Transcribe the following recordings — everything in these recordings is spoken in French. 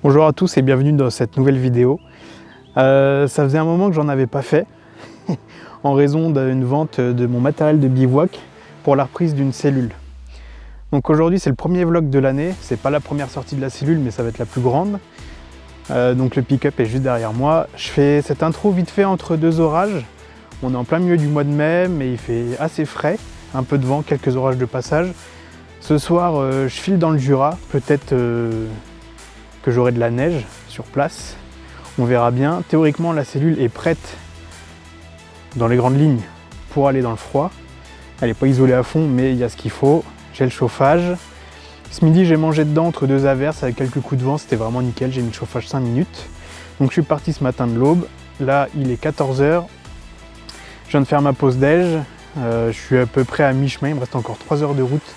Bonjour à tous et bienvenue dans cette nouvelle vidéo. Ça faisait un moment que j'en avais pas fait en raison d'une vente de mon matériel de bivouac pour la reprise d'une cellule. Donc aujourd'hui c'est le premier vlog de l'année, c'est pas la première sortie de la cellule mais ça va être la plus grande. Donc le pick-up est juste derrière moi. Je fais cette intro vite fait entre deux orages. On est en plein milieu du mois de mai mais il fait assez frais, un peu de vent, quelques orages de passage. Ce soir je file dans le Jura, peut-être que j'aurai de la neige sur place, on verra bien. Théoriquement la cellule est prête dans les grandes lignes pour aller dans le froid. Elle n'est pas isolée à fond mais il y a ce qu'il faut. J'ai le chauffage. Ce midi j'ai mangé dedans entre deux averses avec quelques coups de vent, c'était vraiment nickel, j'ai mis le chauffage 5 minutes. Donc je suis parti ce matin de l'aube, là il est 14 h. Je viens de faire ma pause déj, je suis à peu près à mi-chemin, il me reste encore 3 heures de route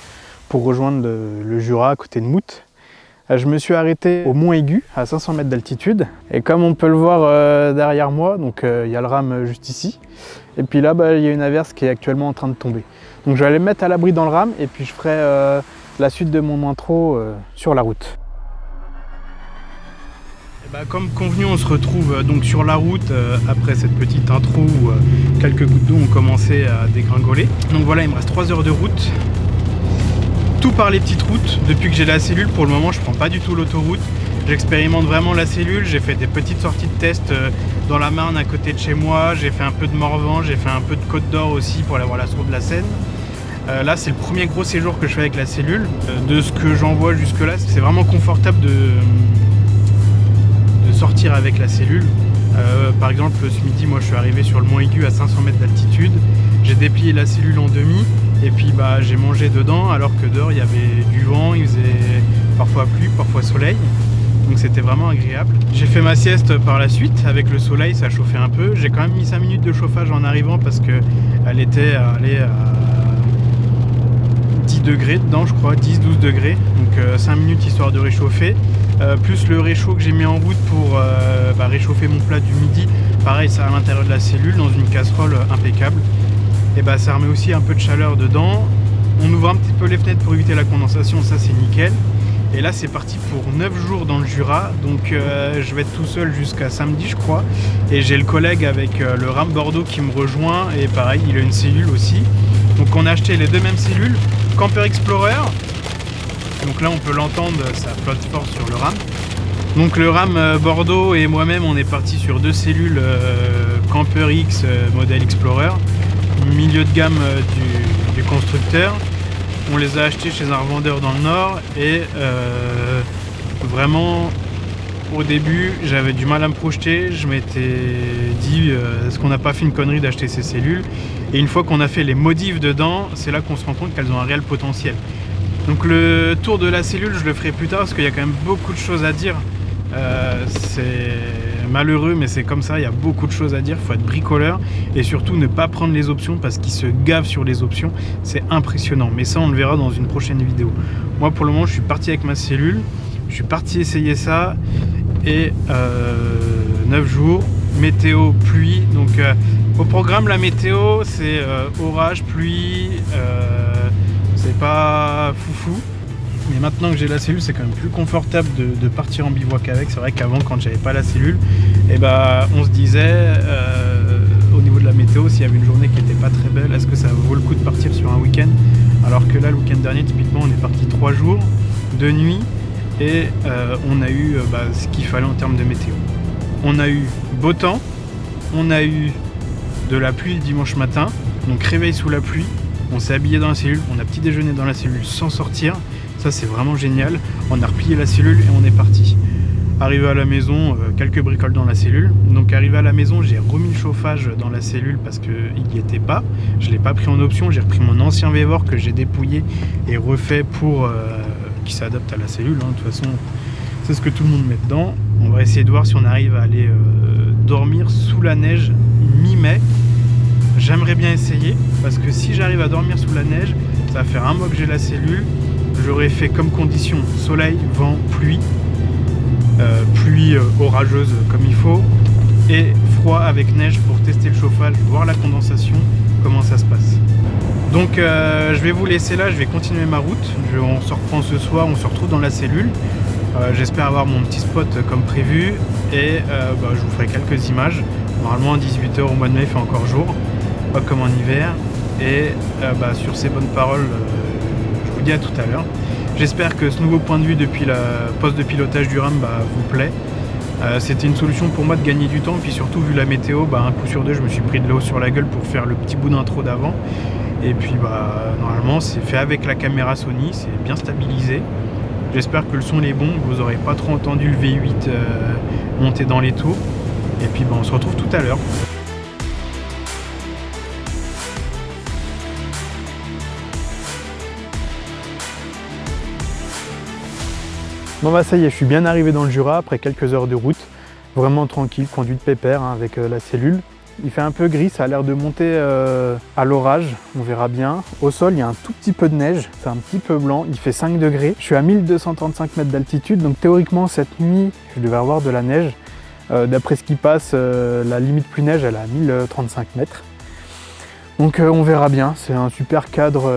pour rejoindre le Jura à côté de Mout. Je me suis arrêté au Mont Aigu, à 500 mètres d'altitude. Et comme on peut le voir derrière moi, donc il y a le rame juste ici. Et puis là, il y a une averse qui est actuellement en train de tomber. Donc je vais aller me mettre à l'abri dans le rame et puis je ferai la suite de mon intro sur la route. Et comme convenu, on se retrouve donc sur la route après cette petite intro où quelques gouttes d'eau ont commencé à dégringoler. Donc voilà, il me reste 3 heures de route. Tout par les petites routes. Depuis que j'ai la cellule, pour le moment je prends pas du tout l'autoroute, j'expérimente vraiment la cellule. J'ai fait des petites sorties de test dans la Marne à côté de chez moi, j'ai fait un peu de Morvan, j'ai fait un peu de Côte d'Or aussi pour aller voir la source de la Seine. Là c'est le premier gros séjour que je fais avec la cellule. De ce que j'en vois jusque là, c'est vraiment confortable de sortir avec la cellule. Par exemple ce midi moi je suis arrivé sur le Mont Aigu à 500 mètres d'altitude, j'ai déplié la cellule en demi et puis j'ai mangé dedans alors que dehors il y avait du vent, il faisait parfois pluie, parfois soleil, donc c'était vraiment agréable. J'ai fait ma sieste par la suite, avec le soleil ça chauffait un peu, j'ai quand même mis 5 minutes de chauffage en arrivant parce qu'elle était allée à 10 degrés dedans je crois, 10-12 degrés, donc 5 minutes histoire de réchauffer. Plus le réchaud que j'ai mis en route pour réchauffer mon plat du midi, pareil ça à l'intérieur de la cellule dans une casserole impeccable, et ça remet aussi un peu de chaleur dedans. On ouvre un petit peu les fenêtres pour éviter la condensation, ça c'est nickel. Et là c'est parti pour 9 jours dans le Jura, donc je vais être tout seul jusqu'à samedi je crois, et j'ai le collègue avec le rame Bordeaux qui me rejoint, et pareil il a une cellule aussi, donc on a acheté les deux mêmes cellules, Camper Explorer. Donc là on peut l'entendre, ça flotte fort sur le rame. Donc le rame Bordeaux et moi-même on est parti sur deux cellules Camper X modèle Explorer, milieu de gamme du constructeur. On les a achetés chez un revendeur dans le Nord et vraiment au début j'avais du mal à me projeter. Je m'étais dit est-ce qu'on n'a pas fait une connerie d'acheter ces cellules, et une fois qu'on a fait les modifs dedans, c'est là qu'on se rend compte qu'elles ont un réel potentiel. Donc le tour de la cellule je le ferai plus tard parce qu'il y a quand même beaucoup de choses à dire. C'est malheureux mais c'est comme ça, il y a beaucoup de choses à dire, il faut être bricoleur et surtout ne pas prendre les options parce qu'ils se gavent sur les options, c'est impressionnant, mais ça on le verra dans une prochaine vidéo. Moi pour le moment je suis parti avec ma cellule, je suis parti essayer ça et 9 jours, météo, pluie, donc au programme la météo c'est orage, pluie, c'est pas foufou. Mais maintenant que j'ai la cellule, c'est quand même plus confortable de partir en bivouac avec. C'est vrai qu'avant, quand j'avais pas la cellule, on se disait au niveau de la météo, s'il y avait une journée qui était pas très belle, est-ce que ça vaut le coup de partir sur un week-end? Alors que là, le week-end dernier, typiquement, on est parti 3 jours, 2 nuits, et on a eu ce qu'il fallait en termes de météo. On a eu beau temps, on a eu de la pluie le dimanche matin, donc réveil sous la pluie. On s'est habillé dans la cellule, on a petit déjeuné dans la cellule sans sortir, ça c'est vraiment génial. On a replié la cellule et on est parti. Arrivé à la maison, quelques bricoles dans la cellule. Donc arrivé à la maison, j'ai remis le chauffage dans la cellule parce qu'il n'y était pas. Je ne l'ai pas pris en option, j'ai repris mon ancien Vévor que j'ai dépouillé et refait pour qui s'adapte à la cellule. De toute façon, c'est ce que tout le monde met dedans. On va essayer de voir si on arrive à aller dormir sous la neige mi-mai. J'aimerais bien essayer parce que si j'arrive à dormir sous la neige, ça va faire un mois que j'ai la cellule. J'aurais fait comme condition soleil, vent, pluie, pluie orageuse comme il faut, et froid avec neige pour tester le chauffage, voir la condensation, comment ça se passe. Donc je vais vous laisser là, je vais continuer ma route. On se reprend ce soir, on se retrouve dans la cellule. J'espère avoir mon petit spot comme prévu et je vous ferai quelques images. Normalement à 18 h au mois de mai il fait encore jour, pas comme en hiver. Et sur ces bonnes paroles, je vous dis à tout à l'heure. J'espère que ce nouveau point de vue depuis le poste de pilotage du RAM vous plaît. C'était une solution pour moi de gagner du temps, puis surtout vu la météo, un coup sur deux je me suis pris de l'eau sur la gueule pour faire le petit bout d'intro d'avant. Et puis normalement c'est fait avec la caméra Sony, c'est bien stabilisé. J'espère que le son est bon, que vous n'aurez pas trop entendu le V8 monter dans les tours. Et puis on se retrouve tout à l'heure. Bon ça y est, je suis bien arrivé dans le Jura après quelques heures de route. Vraiment tranquille, conduite pépère avec la cellule. Il fait un peu gris, ça a l'air de monter à l'orage, on verra bien. Au sol, il y a un tout petit peu de neige, c'est un petit peu blanc, il fait 5 degrés. Je suis à 1235 mètres d'altitude, donc théoriquement cette nuit, je devais avoir de la neige. D'après ce qui passe, la limite plus neige, elle est à 1035 mètres. Donc on verra bien, c'est un super cadre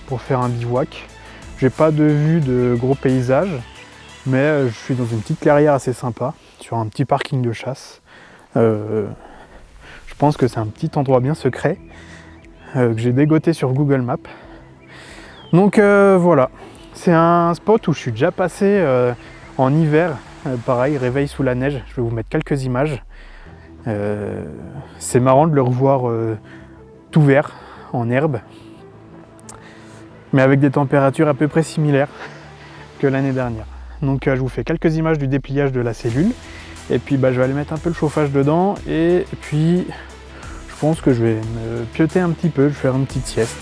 pour faire un bivouac. J'ai pas de vue de gros paysages, mais je suis dans une petite clairière assez sympa, sur un petit parking de chasse. Je pense que c'est un petit endroit bien secret que j'ai dégoté sur Google Maps. Donc voilà, c'est un spot où je suis déjà passé en hiver. Pareil, réveil sous la neige, je vais vous mettre quelques images. C'est marrant de le revoir tout vert, en herbe, mais avec des températures à peu près similaires que l'année dernière. Donc je vous fais quelques images du dépliage de la cellule. Et puis je vais aller mettre un peu le chauffage dedans et puis je pense que je vais me pioter un petit peu, je vais faire une petite sieste.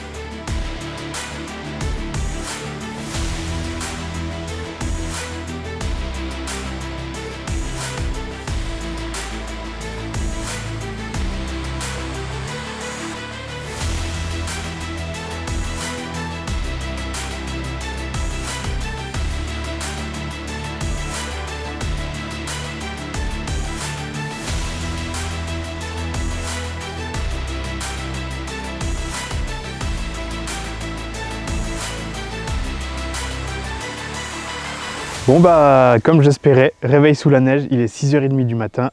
Bon comme j'espérais, réveil sous la neige, il est 6 h 30 du matin.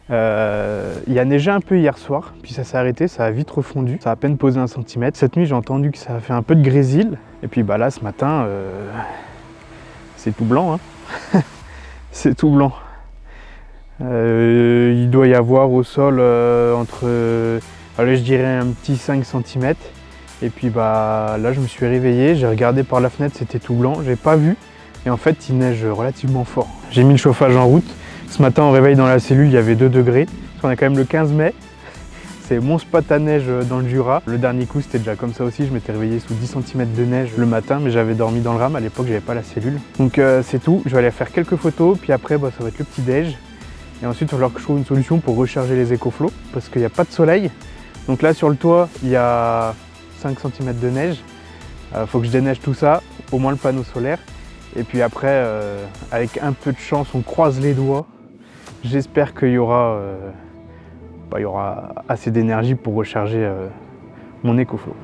Il y a neigé un peu hier soir, puis ça s'est arrêté, ça a vite refondu, ça a à peine posé 1 cm. Cette nuit j'ai entendu que ça a fait un peu de grésil, et puis là ce matin, c'est tout blanc, hein. C'est tout blanc. Il doit y avoir au sol entre, allez, je dirais un petit 5 cm. Et puis là je me suis réveillé, j'ai regardé par la fenêtre, c'était tout blanc, j'ai pas vu. Et en fait, il neige relativement fort. J'ai mis le chauffage en route. Ce matin, au réveil dans la cellule, il y avait 2 degrés. Parce qu'on est quand même le 15 mai. C'est mon spot à neige dans le Jura. Le dernier coup, c'était déjà comme ça aussi. Je m'étais réveillé sous 10 cm de neige le matin, mais j'avais dormi dans le RAM. À l'époque, j'avais pas la cellule. Donc c'est tout. Je vais aller faire quelques photos. Puis après, ça va être le petit déj. Et ensuite, il va falloir que je trouve une solution pour recharger les EcoFlow. Parce qu'il n'y a pas de soleil. Donc là, sur le toit, il y a 5 cm de neige. Faut que je déneige tout ça, au moins le panneau solaire. Et puis après, avec un peu de chance, on croise les doigts. J'espère qu'il y aura assez d'énergie pour recharger mon EcoFlow.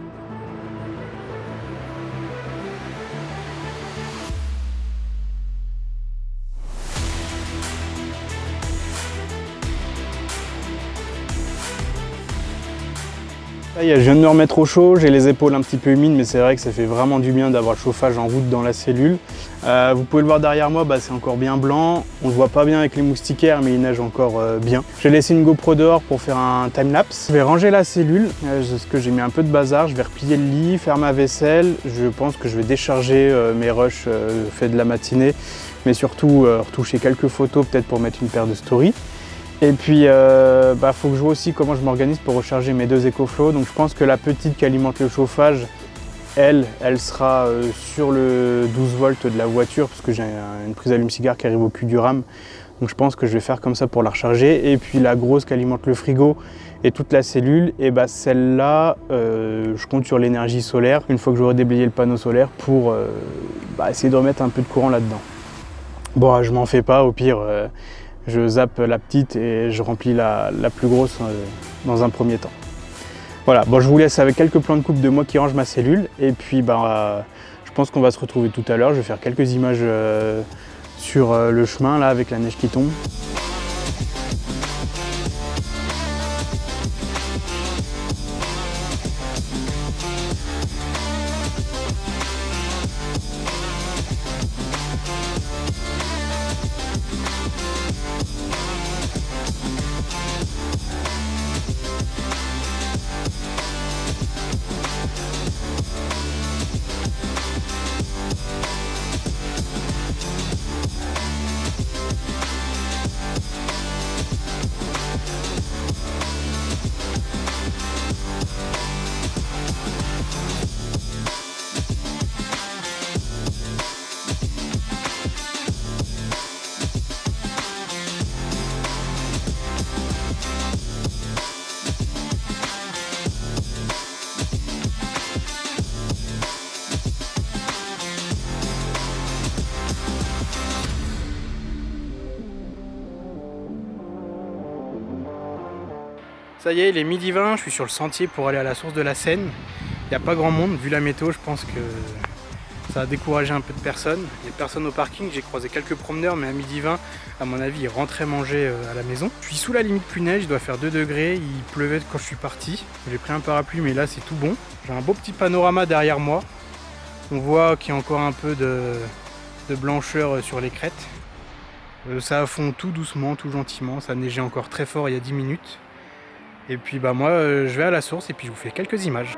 Ça y est, je viens de me remettre au chaud, j'ai les épaules un petit peu humides, mais c'est vrai que ça fait vraiment du bien d'avoir le chauffage en route dans la cellule. Vous pouvez le voir derrière moi, c'est encore bien blanc. On ne le voit pas bien avec les moustiquaires, mais il neige encore bien. J'ai laissé une GoPro dehors pour faire un time-lapse. Je vais ranger la cellule, parce que j'ai mis un peu de bazar. Je vais replier le lit, faire ma vaisselle. Je pense que je vais décharger mes rushs faits de la matinée, mais surtout retoucher quelques photos, peut-être pour mettre une paire de stories. Et puis, faut que je vois aussi comment je m'organise pour recharger mes 2 EcoFlow. Donc je pense que la petite qui alimente le chauffage, elle sera sur le 12 volts de la voiture, parce que j'ai une prise allume-cigare qui arrive au cul du RAM. Donc je pense que je vais faire comme ça pour la recharger. Et puis la grosse qui alimente le frigo et toute la cellule, et celle-là, je compte sur l'énergie solaire, une fois que j'aurai déblayé le panneau solaire, pour essayer de remettre un peu de courant là-dedans. Bon, je m'en fais pas, au pire, je zappe la petite et je remplis la plus grosse dans un premier temps. Voilà, je vous laisse avec quelques plans de coupe de moi qui range ma cellule. Et puis je pense qu'on va se retrouver tout à l'heure. Je vais faire quelques images sur le chemin là avec la neige qui tombe. Ça y est, il est 12h20, je suis sur le sentier pour aller à la source de la Seine. Il n'y a pas grand monde, vu la météo, je pense que ça a découragé un peu de personnes. Il n'y a personne au parking, j'ai croisé quelques promeneurs, mais à 12h20, à mon avis, ils rentraient manger à la maison. Je suis sous la limite plus neige, il doit faire 2 degrés, il pleuvait quand je suis parti. J'ai pris un parapluie, mais là c'est tout bon. J'ai un beau petit panorama derrière moi. On voit qu'il y a encore un peu de blancheur sur les crêtes. Ça fond tout doucement, tout gentiment, ça neigeait encore très fort il y a 10 minutes. Et puis bah moi je vais à la source et puis je vous fais quelques images.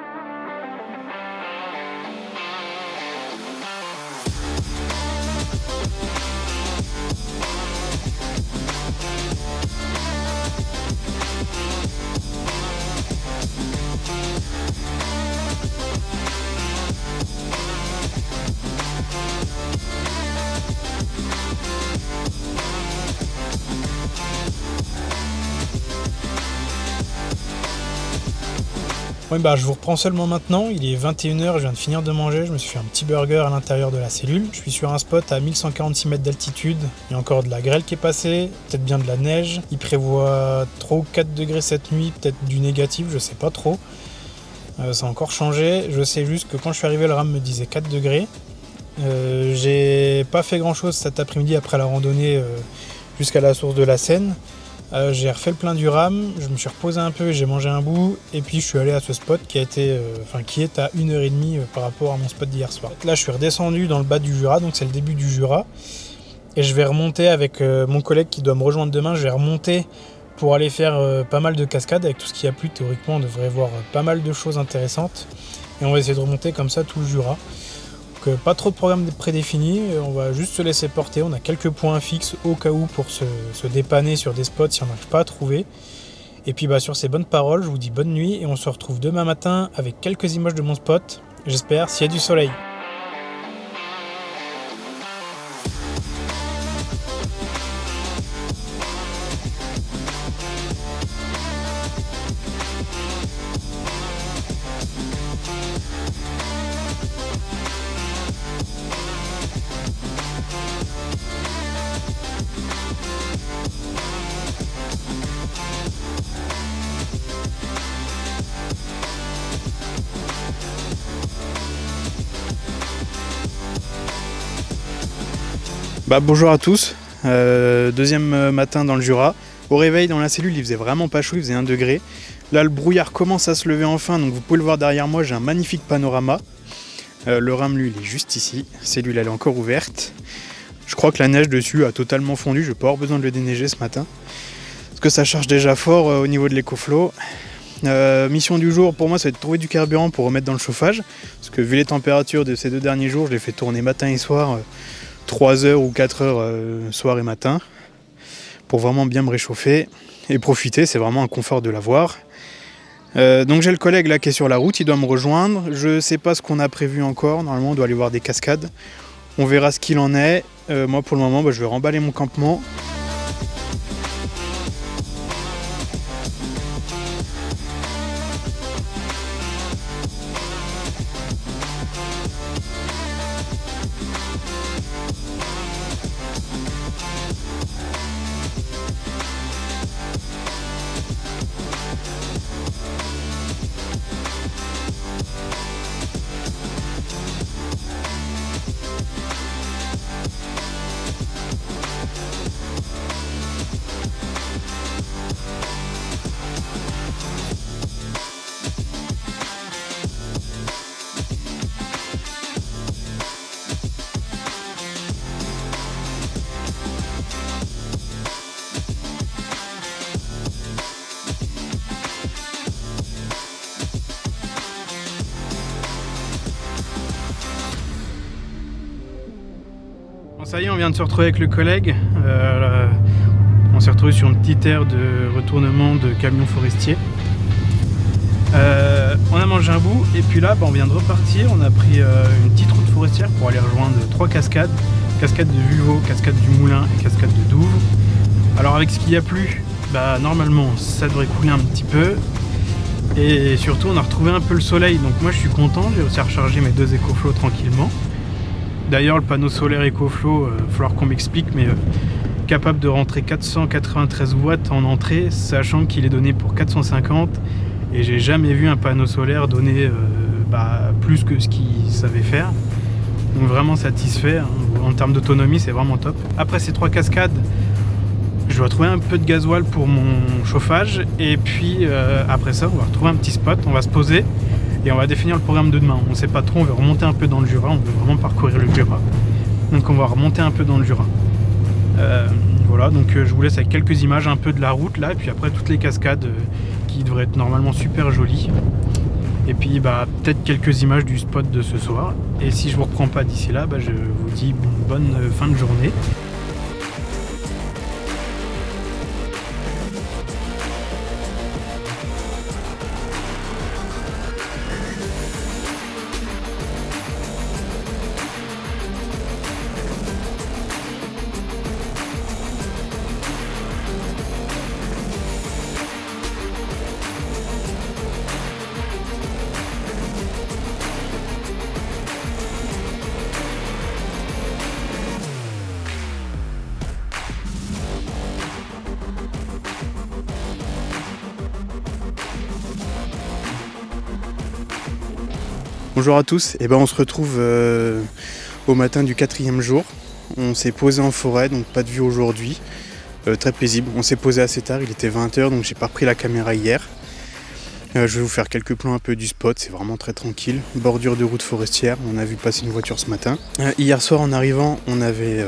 Oui, bah, je vous reprends seulement maintenant, il est 21h, je viens de finir de manger, je me suis fait un petit burger à l'intérieur de la cellule. Je suis sur un spot à 1146 mètres d'altitude, il y a encore de la grêle qui est passée, peut-être bien de la neige. Il prévoit 3 ou 4 degrés cette nuit, peut-être du négatif, je sais pas trop. Ça a encore changé, je sais juste que quand je suis arrivé, le RAM me disait 4 degrés. J'ai pas fait grand chose cet après-midi après la randonnée jusqu'à la source de la Seine. J'ai refait le plein du RAM, je me suis reposé un peu et j'ai mangé un bout, et puis je suis allé à ce spot qui est à 1h30 par rapport à mon spot d'hier soir. Là je suis redescendu dans le bas du Jura, donc c'est le début du Jura, et je vais remonter avec mon collègue qui doit me rejoindre demain. Je vais remonter pour aller faire pas mal de cascades. Avec tout ce qui a plu, théoriquement on devrait voir pas mal de choses intéressantes, et on va essayer de remonter comme ça tout le Jura. Donc, pas trop de programme prédéfini, on va juste se laisser porter. On a quelques points fixes au cas où pour se dépanner sur des spots si on n'arrive pas à trouver. Et puis bah, sur ces bonnes paroles, je vous dis bonne nuit et on se retrouve demain matin avec quelques images de mon spot, j'espère, s'il y a du soleil. Bonjour à tous, deuxième matin dans le Jura. Au réveil dans la cellule il faisait vraiment pas chaud, il faisait 1 degré. Là le brouillard commence à se lever enfin, donc vous pouvez le voir derrière moi, j'ai un magnifique panorama. Le RAM lui il est juste ici, cellule elle est encore ouverte. Je crois que la neige dessus a totalement fondu, je vais pas avoir besoin de le déneiger ce matin. Parce que ça charge déjà fort au niveau de l'écoflow. Mission du jour pour moi ça va être de trouver du carburant pour remettre dans le chauffage. Parce que vu les températures de ces 2 derniers jours, je les fais tourner matin et soir. 3 heures ou 4 heures soir et matin pour vraiment bien me réchauffer et profiter, c'est vraiment un confort de l'avoir. Donc j'ai le collègue là qui est sur la route, il doit me rejoindre, je sais pas ce qu'on a prévu encore, normalement on doit aller voir des cascades, on verra ce qu'il en est. Moi pour le moment je vais remballer mon campement. Ça y est, on vient de se retrouver avec le collègue. On s'est retrouvé sur une petite aire de retournement de camions forestiers. On a mangé un bout et puis là on vient de repartir. On a pris une petite route forestière pour aller rejoindre 3 cascades. Cascade de Vuvo, cascade du Moulin et cascade de Douve. Alors avec ce qu'il y a plu, normalement ça devrait couler un petit peu. Et surtout on a retrouvé un peu le soleil, donc moi je suis content, j'ai réussi à recharger mes 2 EcoFlow tranquillement. D'ailleurs le panneau solaire EcoFlow, il va falloir qu'on m'explique, mais capable de rentrer 493 watts en entrée, sachant qu'il est donné pour 450, et j'ai jamais vu un panneau solaire donner plus que ce qu'il savait faire. Donc vraiment satisfait, hein. En termes d'autonomie c'est vraiment top. Après ces 3 cascades, je dois trouver un peu de gasoil pour mon chauffage, et puis après ça on va retrouver un petit spot, on va se poser et on va définir le programme de demain. On ne sait pas trop, on veut remonter un peu dans le Jura, on veut vraiment parcourir le Jura. Donc on va remonter un peu dans le Jura. Voilà, donc je vous laisse avec quelques images un peu de la route là, et puis après toutes les cascades qui devraient être normalement super jolies. Et puis peut-être quelques images du spot de ce soir. Et si je vous reprends pas d'ici là, je vous dis bonne fin de journée. Bonjour à tous, on se retrouve au matin du 4e jour. On s'est posé en forêt, donc pas de vue aujourd'hui, très paisible. On s'est posé assez tard, il était 20h, donc j'ai pas repris la caméra hier. Je vais vous faire quelques plans un peu du spot, c'est vraiment très tranquille. Bordure de route forestière, on a vu passer une voiture ce matin. Hier soir en arrivant, on avait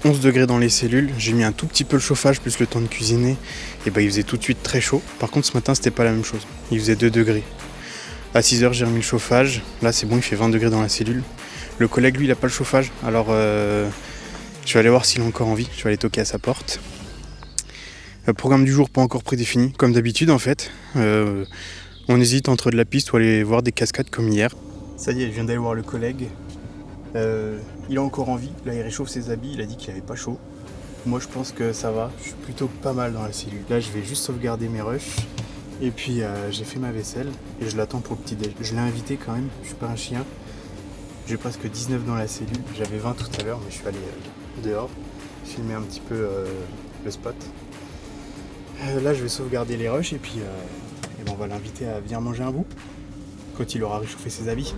11 degrés dans les cellules. J'ai mis un tout petit peu le chauffage plus le temps de cuisiner, et il faisait tout de suite très chaud. Par contre ce matin c'était pas la même chose, il faisait 2 degrés. À 6h j'ai remis le chauffage, là c'est bon, il fait 20 degrés dans la cellule. Le collègue lui il a pas le chauffage, alors je vais aller voir s'il a encore envie, je vais aller toquer à sa porte. Programme du jour pas encore prédéfini, comme d'habitude en fait. On hésite entre de la piste ou aller voir des cascades comme hier. Ça y est, je viens d'aller voir le collègue. Il a encore envie, là il réchauffe ses habits, il a dit qu'il avait pas chaud. Moi je pense que ça va, je suis plutôt pas mal dans la cellule. Là je vais juste sauvegarder mes rushs. Et puis j'ai fait ma vaisselle et je l'attends pour le petit déj. Je l'ai invité quand même, je suis pas un chien. J'ai presque 19 dans la cellule, j'avais 20 tout à l'heure mais je suis allé dehors filmer un petit peu le spot. Là je vais sauvegarder les rushs et puis on va l'inviter à venir manger un bout quand il aura réchauffé ses habits.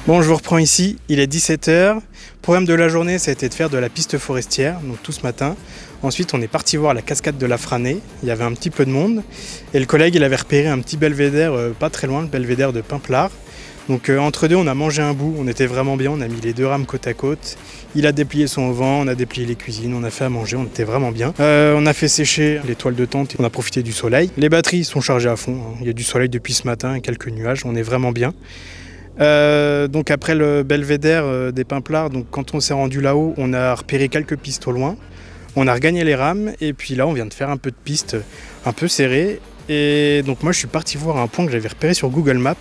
Bon, je vous reprends ici, il est 17h. Programme de la journée, ça a été de faire de la piste forestière, donc tout ce matin. Ensuite, on est parti voir la cascade de la Franée. Il y avait un petit peu de monde. Et le collègue, il avait repéré un petit belvédère pas très loin, le belvédère de Pimplard. Donc entre deux, on a mangé un bout, on était vraiment bien, on a mis les 2 rames côte à côte. Il a déplié son vent, on a déplié les cuisines, on a fait à manger, on était vraiment bien. On a fait sécher les toiles de tente et on a profité du soleil. Les batteries sont chargées à fond, hein. Il y a du soleil depuis ce matin et quelques nuages, on est vraiment bien. Donc après le belvédère des Pimplards, donc quand on s'est rendu là-haut, on a repéré quelques pistes au loin. On a regagné les rames et puis là on vient de faire un peu de piste un peu serrée. Et donc moi je suis parti voir un point que j'avais repéré sur Google Maps.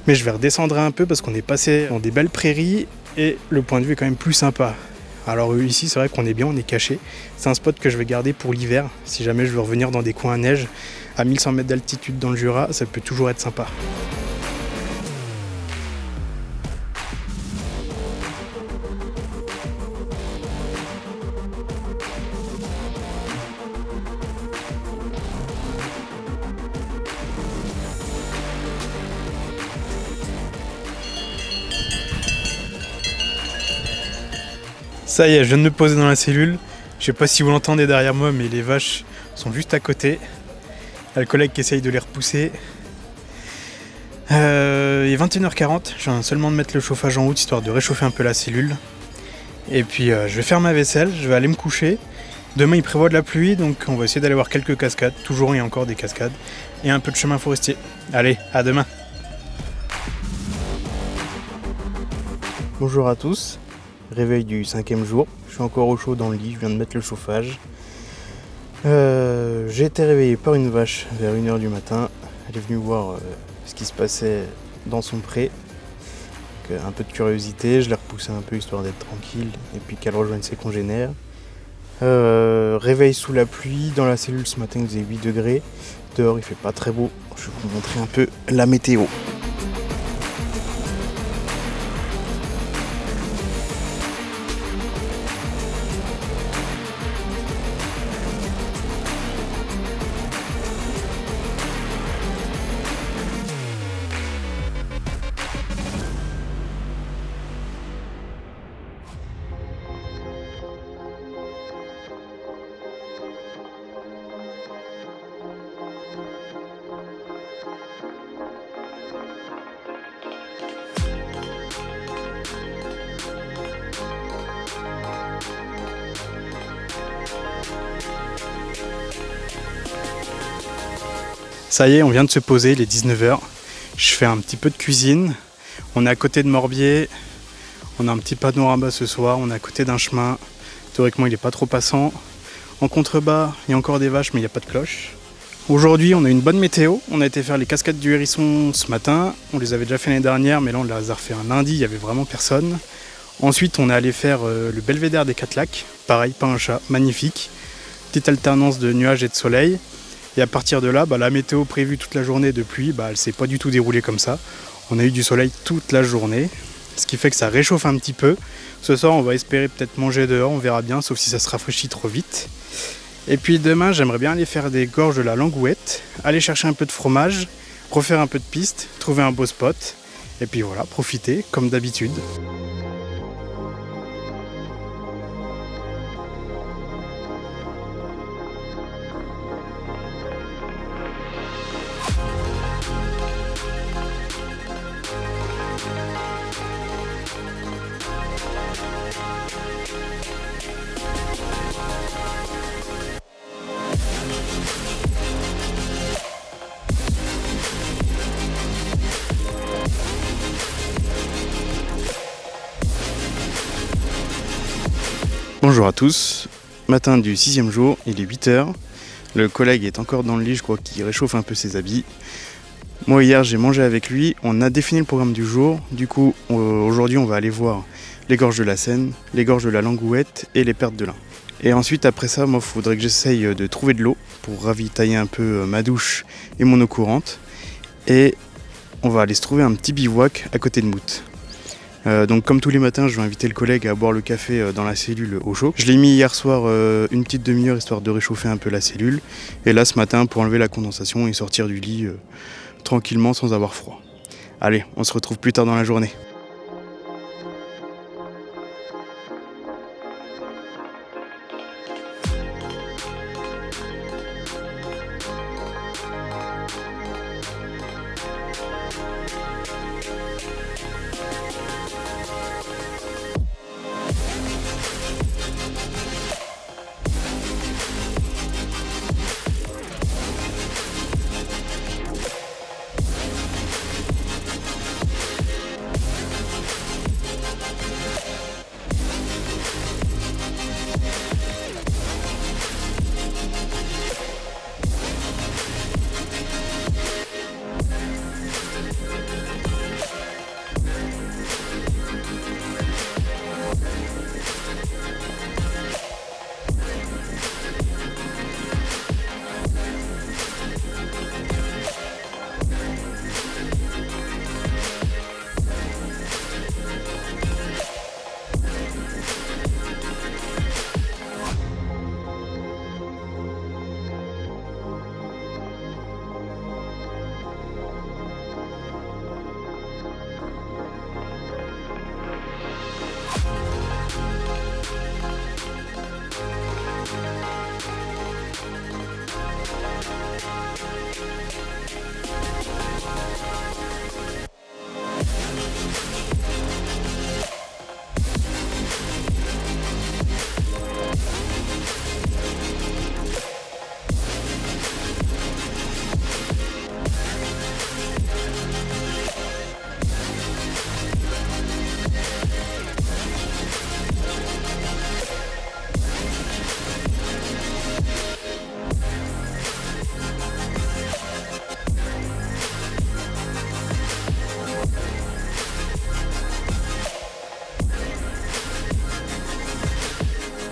Mais je vais redescendre un peu parce qu'on est passé dans des belles prairies et le point de vue est quand même plus sympa. Alors ici c'est vrai qu'on est bien, on est caché. C'est un spot que je vais garder pour l'hiver. Si jamais je veux revenir dans des coins à neige, à 1100 mètres d'altitude dans le Jura, ça peut toujours être sympa. Ça y est, je viens de me poser dans la cellule. Je sais pas si vous l'entendez derrière moi, mais les vaches sont juste à côté. Il y a le collègue qui essaye de les repousser. Il est 21h40, je viens seulement de mettre le chauffage en route histoire de réchauffer un peu la cellule. Et puis je vais faire ma vaisselle, je vais aller me coucher. Demain il prévoit de la pluie, donc on va essayer d'aller voir quelques cascades. Toujours il y a encore des cascades. Et un peu de chemin forestier. Allez, à demain. Bonjour à tous. Réveil du 5e jour, je suis encore au chaud dans le lit, je viens de mettre le chauffage. J'ai été réveillé par une vache vers 1h du matin. Elle est venue voir ce qui se passait dans son pré. Donc, un peu de curiosité, je l'ai repoussé un peu histoire d'être tranquille et puis qu'elle rejoigne ses congénères. Réveil sous la pluie, dans la cellule ce matin il faisait 8 degrés. Dehors il fait pas très beau, je vais vous montrer un peu la météo. Ça y est, on vient de se poser, il est 19h. Je fais un petit peu de cuisine. On est à côté de Morbier. On a un petit panorama ce soir. On est à côté d'un chemin. Théoriquement, il n'est pas trop passant. En contrebas, il y a encore des vaches, mais il n'y a pas de cloche. Aujourd'hui, on a une bonne météo. On a été faire les cascades du Hérisson ce matin. On les avait déjà fait l'année dernière, mais là, on les a refait un lundi. Il n'y avait vraiment personne. Ensuite, on est allé faire le belvédère des 4 lacs. Pareil, pas un chat, magnifique. Petite alternance de nuages et de soleil. Et à partir de là, la météo prévue toute la journée de pluie, elle ne s'est pas du tout déroulée comme ça. On a eu du soleil toute la journée, ce qui fait que ça réchauffe un petit peu. Ce soir, on va espérer peut-être manger dehors, on verra bien, sauf si ça se rafraîchit trop vite. Et puis demain, j'aimerais bien aller faire des gorges de la Langouette, aller chercher un peu de fromage, refaire un peu de piste, trouver un beau spot, et puis voilà, profiter comme d'habitude. Bonjour à tous, matin du 6e jour, il est 8h. Le collègue est encore dans le lit, je crois qu'il réchauffe un peu ses habits. Moi hier j'ai mangé avec lui, on a défini le programme du jour. Du coup aujourd'hui on va aller voir les gorges de la Seine, les gorges de la Langouette et les pertes de l'Ain. Et ensuite après ça, moi il faudrait que j'essaye de trouver de l'eau pour ravitailler un peu ma douche et mon eau courante. Et on va aller se trouver un petit bivouac à côté de Mout. Donc comme tous les matins, je vais inviter le collègue à boire le café dans la cellule au chaud. Je l'ai mis hier soir une petite demi-heure histoire de réchauffer un peu la cellule. Et là ce matin pour enlever la condensation et sortir du lit tranquillement sans avoir froid. Allez, on se retrouve plus tard dans la journée.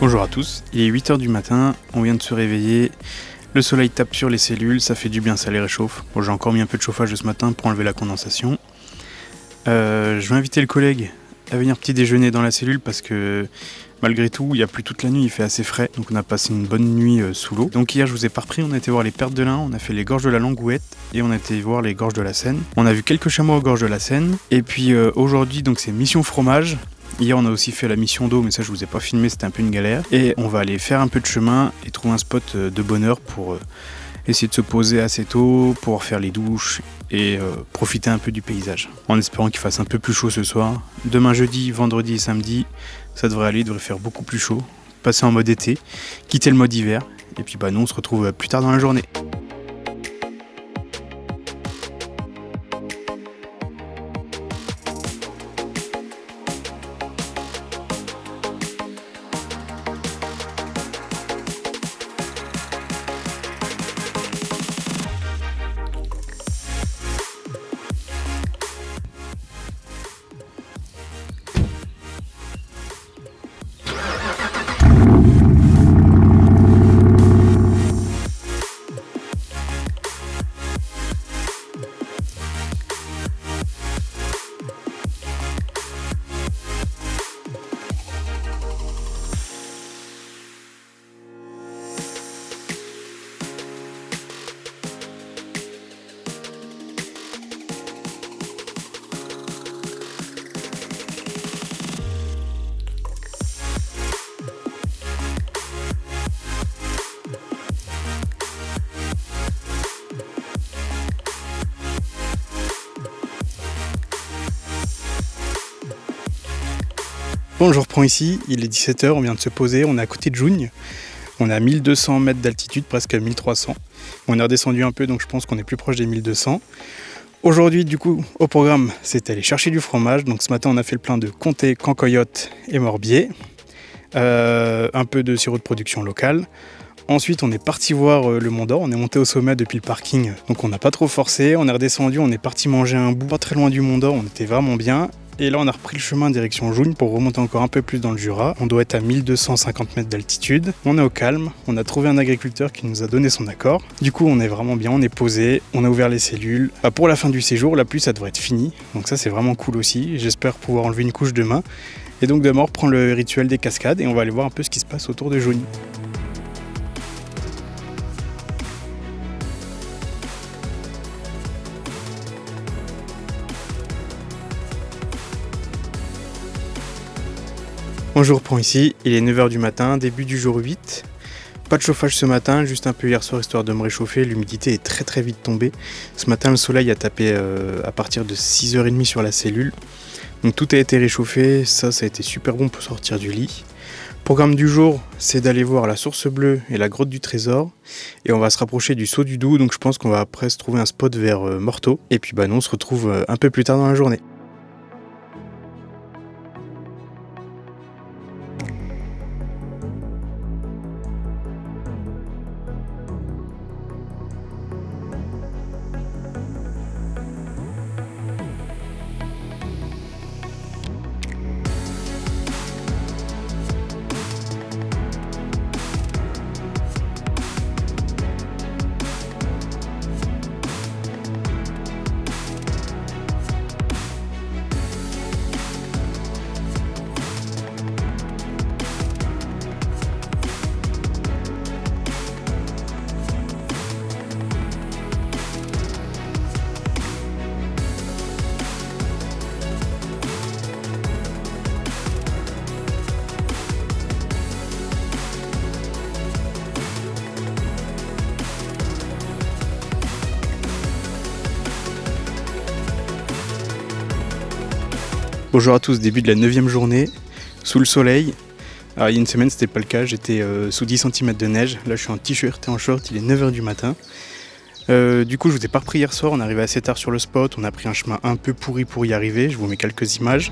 Bonjour à tous, il est 8h du matin, on vient de se réveiller, le soleil tape sur les cellules, ça fait du bien, ça les réchauffe. Bon, j'ai encore mis un peu de chauffage ce matin pour enlever la condensation. Je vais inviter le collègue à venir petit déjeuner dans la cellule parce que malgré tout, il n'y a plus toute la nuit, il fait assez frais, donc on a passé une bonne nuit sous l'eau. Donc hier, je vous ai pas repris, on a été voir les pertes de lin, on a fait les gorges de la Langouette et on a été voir les gorges de la Seine. On a vu quelques chameaux aux gorges de la Seine, et puis aujourd'hui, donc c'est mission fromage. Hier on a aussi fait la mission d'eau, mais ça je vous ai pas filmé, c'était un peu une galère. Et on va aller faire un peu de chemin et trouver un spot de bonne heure pour essayer de se poser assez tôt, pouvoir faire les douches et profiter un peu du paysage. En espérant qu'il fasse un peu plus chaud ce soir. Demain jeudi, vendredi et samedi, ça devrait aller, il devrait faire beaucoup plus chaud. Passer en mode été, quitter le mode hiver. Et puis nous on se retrouve plus tard dans la journée. Bon, je reprends ici, il est 17h, on vient de se poser, on est à côté de Jougne. On est à 1200 mètres d'altitude, presque à 1300. On est redescendu un peu, donc je pense qu'on est plus proche des 1200. Aujourd'hui, du coup, au programme, c'est aller chercher du fromage. Donc ce matin, on a fait le plein de comté, cancoyote et morbier. Un peu de sirop de production locale. Ensuite, on est parti voir le Mont d'Or. On est monté au sommet depuis le parking, donc on n'a pas trop forcé. On est redescendu, on est parti manger un bout pas très loin du Mont d'Or. On était vraiment bien. Et là, on a repris le chemin direction Jougne pour remonter encore un peu plus dans le Jura. On doit être à 1250 mètres d'altitude. On est au calme. On a trouvé un agriculteur qui nous a donné son accord. Du coup, on est vraiment bien. On est posé. On a ouvert les cellules. Pour la fin du séjour, la pluie, ça devrait être fini. Donc ça, c'est vraiment cool aussi. J'espère pouvoir enlever une couche demain. Et donc demain, on reprend le rituel des cascades et on va aller voir un peu ce qui se passe autour de Jougne. Bon, je reprends ici, il est 9h du matin, début du jour 8. Pas de chauffage ce matin, juste un peu hier soir histoire de me réchauffer. L'humidité est très très vite tombée. Ce matin, le soleil a tapé à partir de 6h30 sur la cellule. Donc tout a été réchauffé, ça a été super bon pour sortir du lit. Programme du jour, c'est d'aller voir la Source Bleue et la Grotte du Trésor. Et on va se rapprocher du Saut du Doubs, donc je pense qu'on va après se trouver un spot vers Morteau. Et puis nous, on se retrouve un peu plus tard dans la journée. Bonjour à tous, début de la 9e journée, sous le soleil. Alors, il y a une semaine c'était pas le cas, j'étais sous 10 cm de neige. Là je suis en t-shirt et en short, il est 9h du matin. Du coup je vous ai pas repris hier soir, on est arrivé assez tard sur le spot, on a pris un chemin un peu pourri pour y arriver, je vous mets quelques images.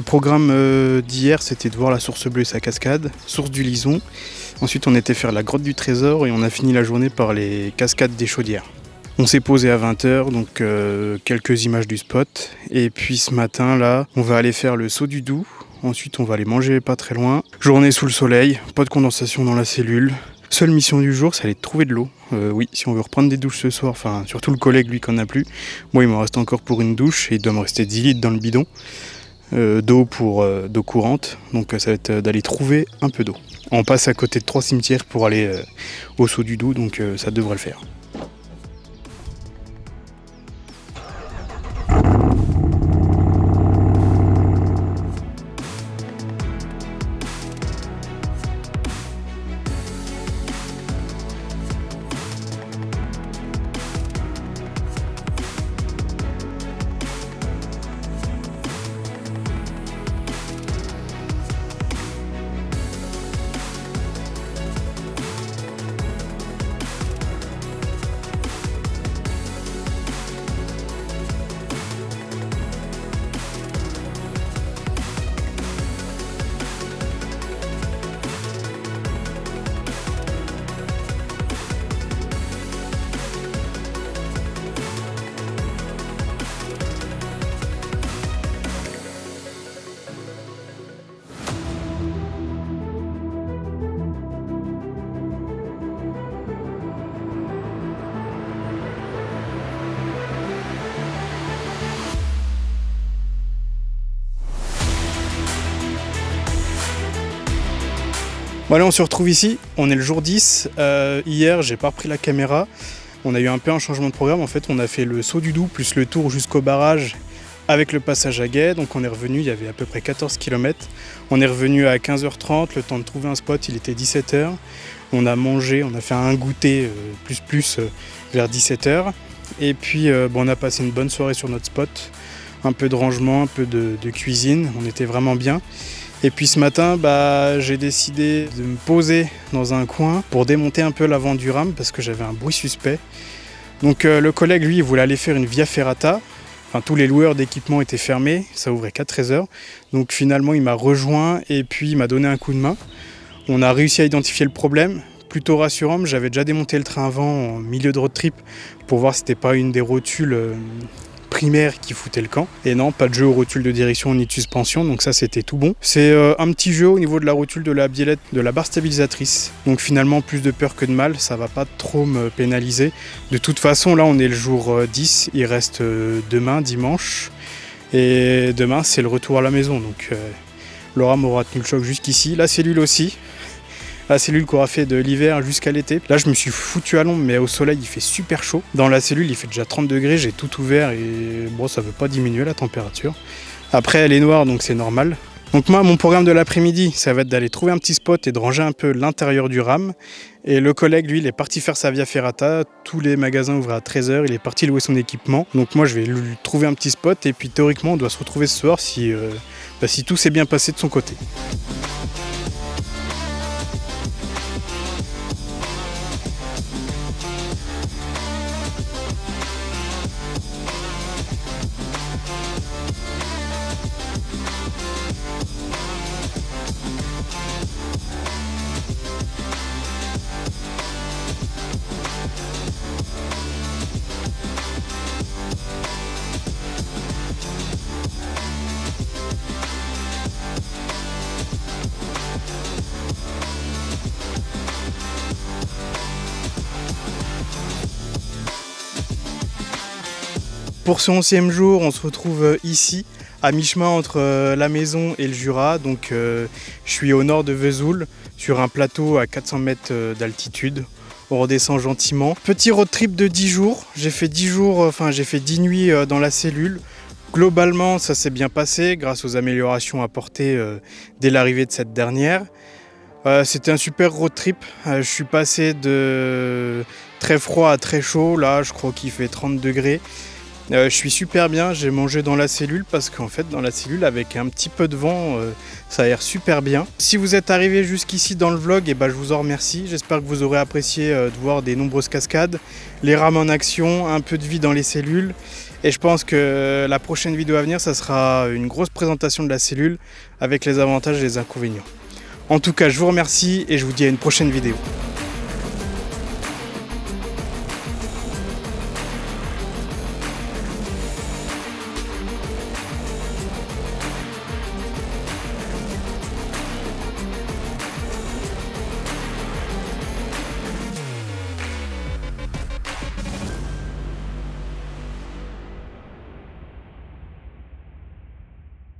Programme d'hier, c'était de voir la source bleue et sa cascade, source du Lison. Ensuite, on était faire la grotte du Trésor et on a fini la journée par les cascades des Chaudières. On s'est posé à 20h, donc quelques images du spot. Et puis ce matin, là, on va aller faire le saut du Doubs. Ensuite, on va aller manger pas très loin. Journée sous le soleil, pas de condensation dans la cellule. Seule mission du jour, c'est aller trouver de l'eau. Oui, si on veut reprendre des douches ce soir, enfin surtout le collègue, lui, qui en a plus. Moi, il m'en reste encore pour une douche et il doit me rester 10 litres dans le bidon. D'eau pour d'eau courante, donc ça va être d'aller trouver un peu d'eau. On passe à côté de 3 cimetières pour aller au saut du Doubs, donc ça devrait le faire. Bon allez, on se retrouve ici, on est le jour 10. Hier, j'ai pas repris la caméra. On a eu un peu un changement de programme. En fait, on a fait le saut du Doubs plus le tour jusqu'au barrage avec le passage à guet. Donc on est revenu, il y avait à peu près 14 km. On est revenu à 15h30, le temps de trouver un spot, il était 17h. On a mangé, on a fait un goûter vers 17h. Et puis on a passé une bonne soirée sur notre spot. Un peu de rangement, un peu de cuisine, on était vraiment bien. Et puis ce matin, j'ai décidé de me poser dans un coin pour démonter un peu l'avant du rame parce que j'avais un bruit suspect. Donc le collègue, lui, il voulait aller faire une via ferrata. Enfin, tous les loueurs d'équipement étaient fermés, ça ouvrait qu'à 13h. Donc finalement, il m'a rejoint et puis il m'a donné un coup de main. On a réussi à identifier le problème. Plutôt rassurant, j'avais déjà démonté le train avant en milieu de road trip pour voir si c'était pas une des rotules primaire qui foutait le camp. Et non, pas de jeu aux rotules de direction ni de suspension, donc ça c'était tout bon. C'est un petit jeu au niveau de la rotule de la biellette, de la barre stabilisatrice. Donc finalement plus de peur que de mal, ça va pas trop me pénaliser. De toute façon là on est le jour 10, il reste demain dimanche. Et demain c'est le retour à la maison, donc Laura m'aura tenu le choc jusqu'ici. La cellule aussi. La cellule qu'on aura fait de l'hiver jusqu'à l'été. Là, je me suis foutu à l'ombre, mais au soleil, il fait super chaud. Dans la cellule, il fait déjà 30 degrés, j'ai tout ouvert et bon, ça veut pas diminuer la température. Après, elle est noire, donc c'est normal. Donc moi, mon programme de l'après-midi, ça va être d'aller trouver un petit spot et de ranger un peu l'intérieur du rame. Et le collègue, lui, il est parti faire sa via ferrata. Tous les magasins ouvraient à 13h, il est parti louer son équipement. Donc moi, je vais lui trouver un petit spot et puis théoriquement, on doit se retrouver ce soir si tout s'est bien passé de son côté. Pour ce 11e jour, on se retrouve ici à mi-chemin entre la maison et le Jura. Donc je suis au nord de Vesoul, sur un plateau à 400 mètres d'altitude. On redescend gentiment. Petit road trip de 10 jours. J'ai fait 10 jours, j'ai fait 10 nuits dans la cellule. Globalement, ça s'est bien passé grâce aux améliorations apportées dès l'arrivée de cette dernière. C'était un super road trip. Je suis passé de très froid à très chaud. Là, je crois qu'il fait 30 degrés. Je suis super bien. J'ai mangé dans la cellule parce qu'en fait, dans la cellule, avec un petit peu de vent, ça a l'air super bien. Si vous êtes arrivé jusqu'ici dans le vlog, je vous en remercie. J'espère que vous aurez apprécié de voir des nombreuses cascades, les rames en action, un peu de vie dans les cellules. Et je pense que la prochaine vidéo à venir, ça sera une grosse présentation de la cellule avec les avantages et les inconvénients. En tout cas, je vous remercie et je vous dis à une prochaine vidéo.